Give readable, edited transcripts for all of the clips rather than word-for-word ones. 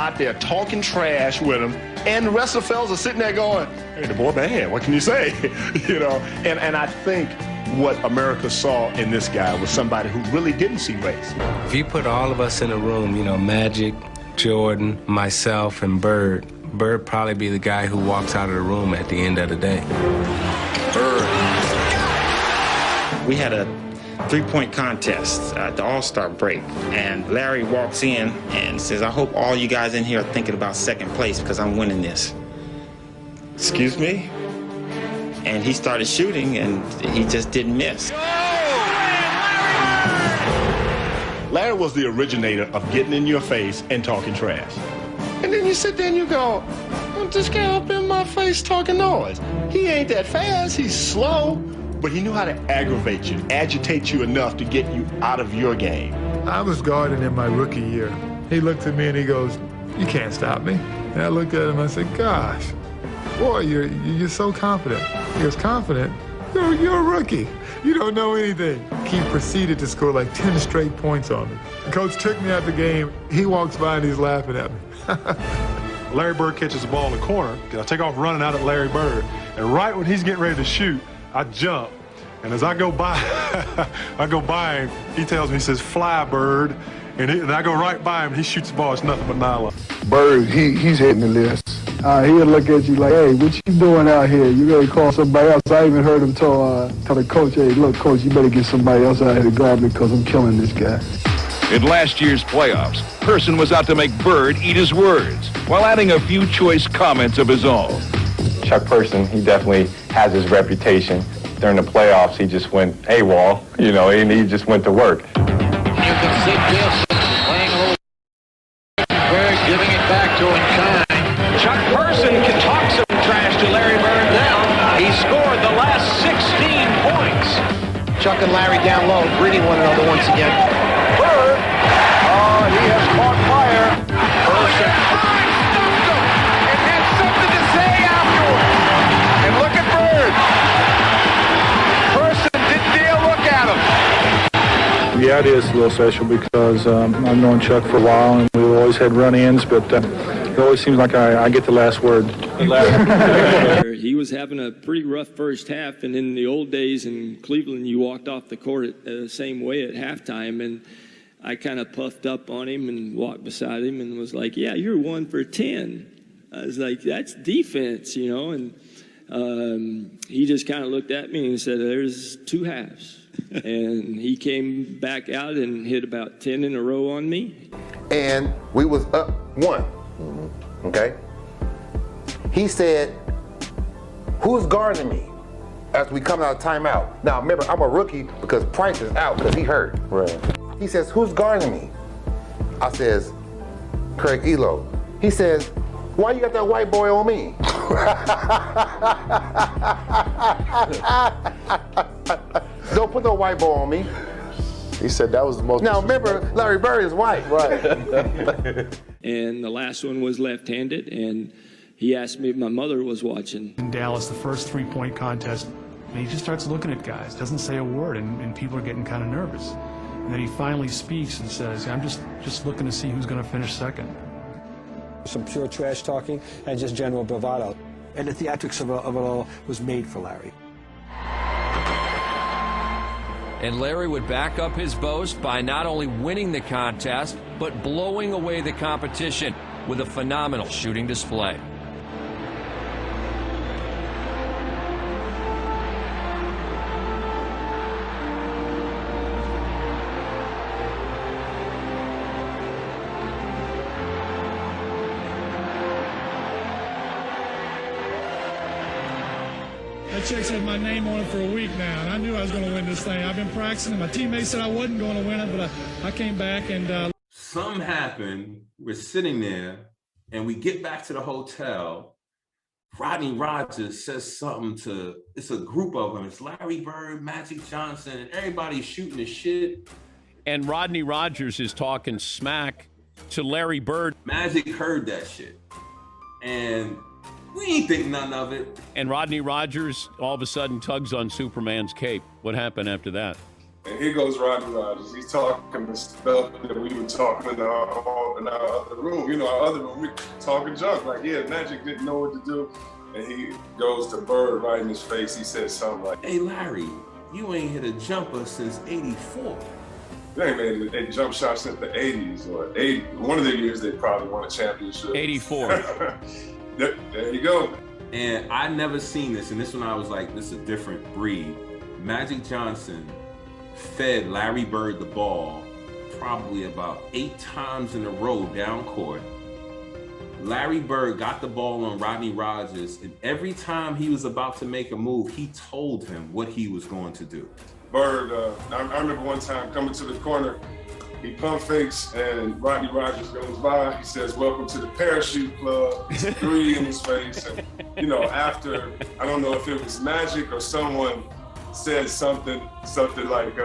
out there talking trash with him, and the rest of the fellas are sitting there going, hey, the boy bad, what can you say? And I think what America saw in this guy was somebody who really didn't see race. If you put all of us in a room, Magic, Jordan, myself, and Bird probably be the guy who walks out of the room at the end of the day. Bird. We had a three-point contest at the All-Star break, and Larry walks in and says, I hope all you guys in here are thinking about second place because I'm winning this. Excuse me? And he started shooting, and he just didn't miss. Larry was the originator of getting in your face and talking trash. And then you sit there and you go, this guy up in my face talking noise. He ain't that fast, he's slow, but he knew how to aggravate you, agitate you enough to get you out of your game. I was guarding in my rookie year. He looked at me and he goes, you can't stop me. And I looked at him and I said, gosh, boy, you're so confident. He was confident? You're a rookie. You don't know anything. He proceeded to score like 10 straight points on me. The coach took me out the game. He walks by and he's laughing at me. Larry Bird catches the ball in the corner. I take off running out at Larry Bird. And right when he's getting ready to shoot, I jump. And as I go by, him, he tells me, he says, fly, Bird. And I go right by him, he shoots the ball, it's nothing but nylon. Bird, he's hitting the list. He'll look at you like, hey, what you doing out here? You ready to call somebody else? I even heard him tell the coach, hey, look, coach, you better get somebody else out here to guard me because I'm killing this guy. In last year's playoffs, Person was out to make Bird eat his words while adding a few choice comments of his own. Chuck Person, he definitely has his reputation. During the playoffs, he just went AWOL, and he just went to work. You can see Bill playing a little Bird, giving it back to him, shine. Chuck Person can talk some trash to Larry Bird now. He scored the last 16 points. Chuck and Larry down low, greeting one another once again. Bird, he has caught fire. Person. Stuffed him and had something to say afterwards. And look at Bird. Person didn't dare look at him. Yeah, it is a little special because I've known Chuck for a while, and we've always had run-ins, but it always seems like I get the last word. He was having a pretty rough first half, and in the old days in Cleveland, you walked off the court the same way at halftime, and I kind of puffed up on him and walked beside him and was like, yeah, you're 1 for 10. I was like, that's defense, and he just kind of looked at me and said, there's two halves. And he came back out and hit about 10 in a row on me. And we was up 1, okay? He said, who's guarding me as we come out of timeout? Now, remember, I'm a rookie because Price is out because he hurt. Right. He says, who's guarding me? I says, Craig Elo. He says, why you got that white boy on me? Don't put no white boy on me. He said that was the most... Now, remember, Larry Bird is white. Right. And the last one was left-handed, and he asked me if my mother was watching. In Dallas, the first three-point contest, and he just starts looking at guys, doesn't say a word, and people are getting kind of nervous. And then he finally speaks and says, I'm just looking to see who's going to finish second. Some pure trash talking and just general bravado. And the theatrics of it all was made for Larry. And Larry would back up his boast by not only winning the contest, but blowing away the competition with a phenomenal shooting display. That chick's had my name on it for a week now, and I knew I was going to win this thing. I've been practicing, and my teammates said I wasn't going to win it, but I came back and... Something happened. We're sitting there, and we get back to the hotel. Rodney Rogers says something to... It's a group of them. It's Larry Bird, Magic Johnson, and everybody's shooting the shit. And Rodney Rogers is talking smack to Larry Bird. Magic heard that shit. And... we ain't think none of it. And Rodney Rogers all of a sudden tugs on Superman's cape. What happened after that? And here goes Rodney Rogers. He's talking the stuff that we were talking in our other room. You know, our other room, we talking junk. Like, yeah, Magic didn't know what to do. And he goes to Bird right in his face. He says something like, "Hey, Larry, you ain't hit a jumper since '84. They ain't made a jump shot since the 80s or 80. One of the years they probably won a championship. 84. There you go. And I never seen this. And this one I was like, this is a different breed. Magic Johnson fed Larry Bird the ball probably about 8 times in a row down court. Larry Bird got the ball on Rodney Rogers, and every time he was about to make a move, he told him what he was going to do. Bird, I remember one time coming to the corner, he pump fakes and Rodney Rogers goes by. He says, "Welcome to the Parachute Club." It's a 3 in his face. And, you know, after, I don't know if it was Magic or someone said something like,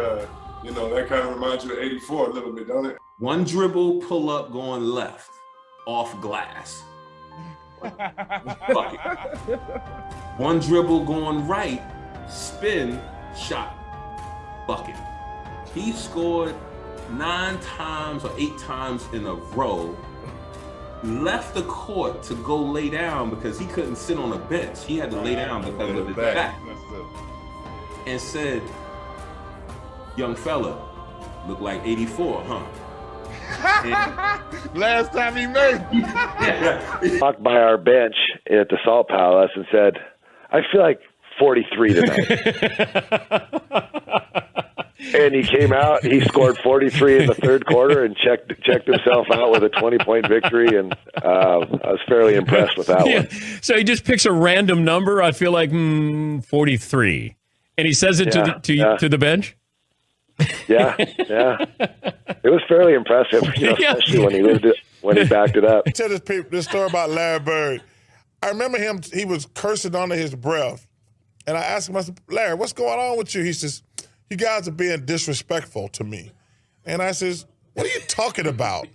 you know, that kind of reminds you of '84 a little bit, don't it? One dribble, pull up, going left, off glass. Bucket. One dribble, going right, spin, shot, bucket. He scored 9 times or 8 times in a row, left the court to go lay down because he couldn't sit on a bench. He had to lay down because of his back. And said, "Young fella, look like '84, huh?" Last time he made it. Walked by our bench at the Salt Palace and said, "I feel like 43 tonight." And he came out, he scored 43 in the third quarter and checked himself out with a 20-point victory, and I was fairly impressed with that one. So he just picks a random number. I feel like 43. And he says it to the bench? Yeah. It was fairly impressive, you know, especially when he backed it up. Tell this story about Larry Bird. I remember him, he was cursing under his breath. And I asked him, I said, "Larry, what's going on with you?" He says, "You guys are being disrespectful to me." And I says, "What are you talking about?"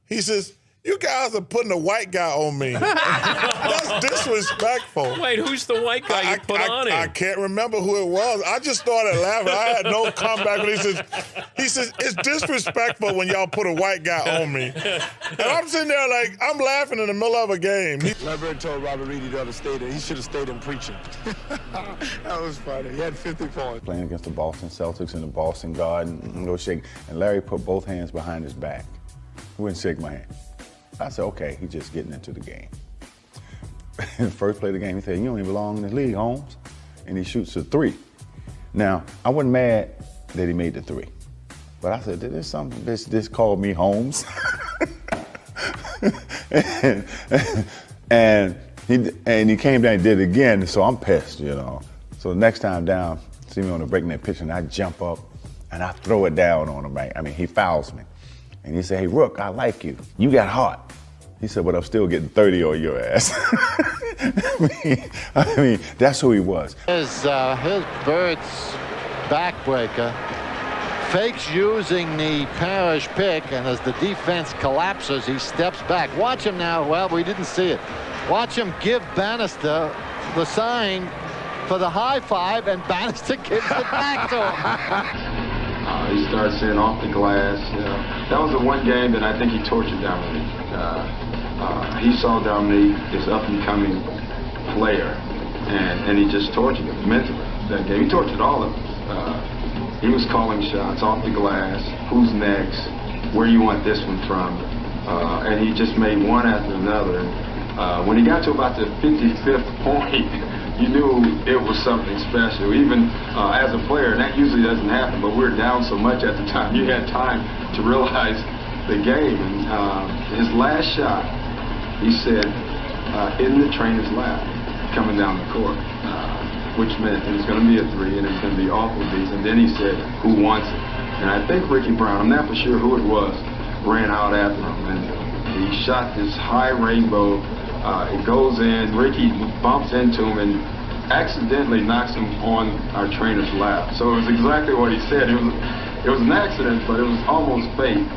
He says, "You guys are putting a white guy on me." That's disrespectful. Wait, who's the white guy you put on him? I can't remember who it was. I just started laughing. I had no comeback. But he says, "It's disrespectful when y'all put a white guy on me." And I'm sitting there like, I'm laughing in the middle of a game. Larry Bird told Robert Reed he ought to stay there. He should have stayed in preaching. That was funny. He had 50 points. Playing against the Boston Celtics in the Boston Garden, no shake. And Larry put both hands behind his back. He wouldn't shake my hand. I said, okay, he's just getting into the game. In the first play of the game, he said, "You don't even belong in the league, Holmes." And he shoots a 3. Now, I wasn't mad that he made the 3. But I said, "There's something, this called me Holmes." and he came down and did it again, so I'm pissed, you know. So the next time down, see me on the breakneck pitch, and I jump up and I throw it down on him, right? I mean, he fouls me. And he said, "Hey, Rook, I like you. You got heart." He said, "But I'm still getting 30 on your ass." I mean, that's who he was. Here's Bird's backbreaker. Fakes using the Parrish pick, and as the defense collapses, he steps back. Watch him now. Well, we didn't see it. Watch him give Bannister the sign for the high five, and Bannister gives it back to him. He starts in off the glass. That was the one game that I think he tortured Dominique. He saw Dominique as up-and-coming player, and he just tortured him mentally that game. He tortured all of us. He was calling shots off the glass, who's next, where you want this one from, and he just made one after another. When he got to about the 55th point, you knew it was something special. Even as a player, and that usually doesn't happen, but we were down so much at the time, you had time to realize the game. And his last shot, he said, in the trainer's lap, coming down the court, which meant it was going to be a 3 and it's going to be awful deep. And then he said, "Who wants it?" And I think Ricky Brown, I'm not for sure who it was, ran out after him. And he shot this high rainbow. It goes in, Ricky bumps into him and accidentally knocks him on our trainer's lap. So it was exactly what he said. It was an accident, but it was almost fate.